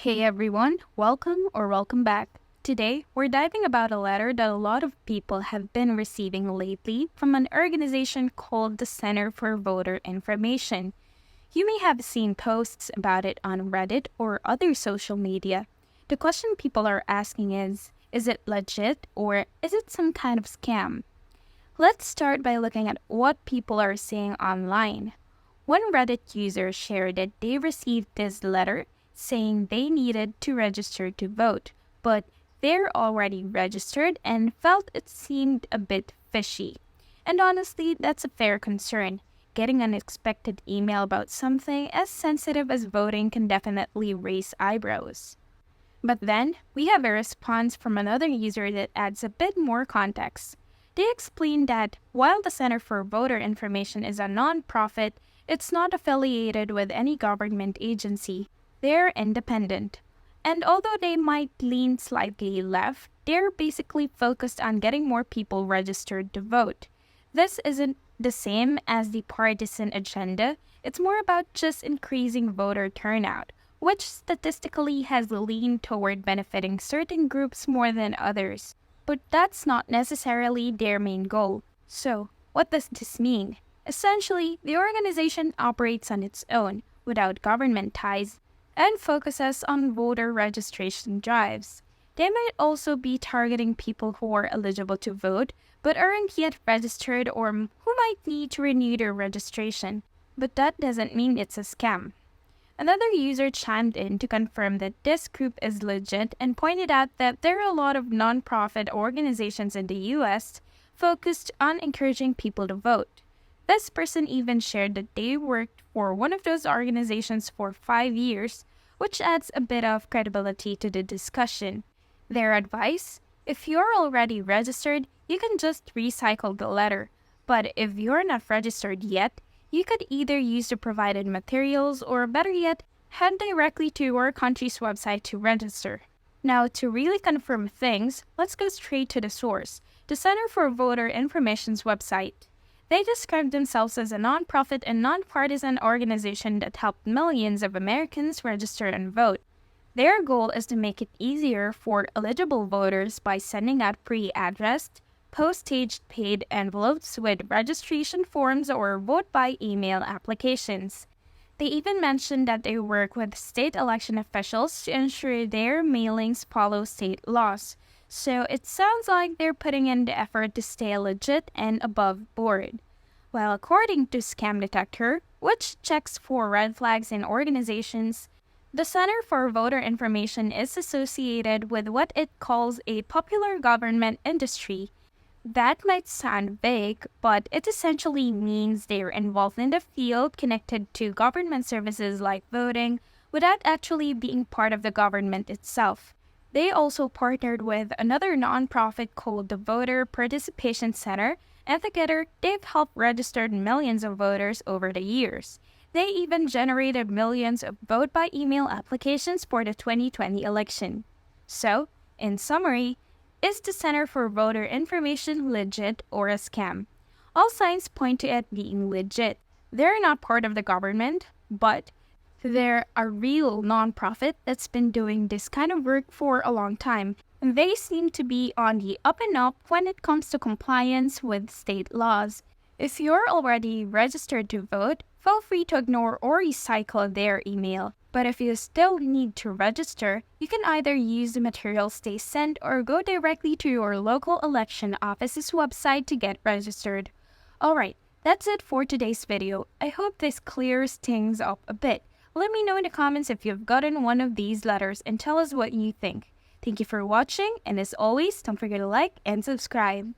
Hey everyone, welcome back. Today, we're diving about a letter that a lot of people have been receiving lately from an organization called the Center for Voter Information. You may have seen posts about it on Reddit or other social media. The question people are asking is it legit or is it some kind of scam? Let's start by looking at what people are saying online. One Reddit user shared that they received this letter saying they needed to register to vote, but they're already registered and felt it seemed a bit fishy. And honestly, that's a fair concern. Getting an unexpected email about something as sensitive as voting can definitely raise eyebrows. But then, we have a response from another user that adds a bit more context. They explain that while the Center for Voter Information is a non-profit, it's not affiliated with any government agency. They're independent. And although they might lean slightly left, they're basically focused on getting more people registered to vote. This isn't the same as the partisan agenda, it's more about just increasing voter turnout, which statistically has leaned toward benefiting certain groups more than others. But that's not necessarily their main goal. So, what does this mean? Essentially, the organization operates on its own, without government ties, and focuses on voter registration drives. They might also be targeting people who are eligible to vote but aren't yet registered or who might need to renew their registration. But that doesn't mean it's a scam. Another user chimed in to confirm that this group is legit and pointed out that there are a lot of nonprofit organizations in the US focused on encouraging people to vote. This person even shared that they worked for one of those organizations for 5 years, which adds a bit of credibility to the discussion. Their advice? If you're already registered, you can just recycle the letter. But if you're not registered yet, you could either use the provided materials or better yet, head directly to your country's website to register. Now, to really confirm things, let's go straight to the source, the Center for Voter Information's website. They describe themselves as a nonprofit and nonpartisan organization that helped millions of Americans register and vote. Their goal is to make it easier for eligible voters by sending out pre-addressed, postage paid envelopes with registration forms or vote by email applications. They even mentioned that they work with state election officials to ensure their mailings follow state laws. So it sounds like they're putting in the effort to stay legit and above board. Well, according to Scam Detector, which checks for red flags in organizations, the Center for Voter Information is associated with what it calls a popular government industry. That might sound vague, but it essentially means they're involved in the field connected to government services like voting without actually being part of the government itself. They also partnered with another nonprofit called the Voter Participation Center, and together they've helped register millions of voters over the years. They even generated millions of vote by email applications for the 2020 election. So, in summary, is the Center for Voter Information legit or a scam? All signs point to it being legit. They're not part of the government, but they're a real nonprofit that's been doing this kind of work for a long time. And they seem to be on the up and up when it comes to compliance with state laws. If you're already registered to vote, feel free to ignore or recycle their email. But if you still need to register, you can either use the materials they sent or go directly to your local election office's website to get registered. Alright, that's it for today's video. I hope this clears things up a bit. Let me know in the comments if you've gotten one of these letters and tell us what you think. Thank you for watching, and as always, don't forget to like and subscribe.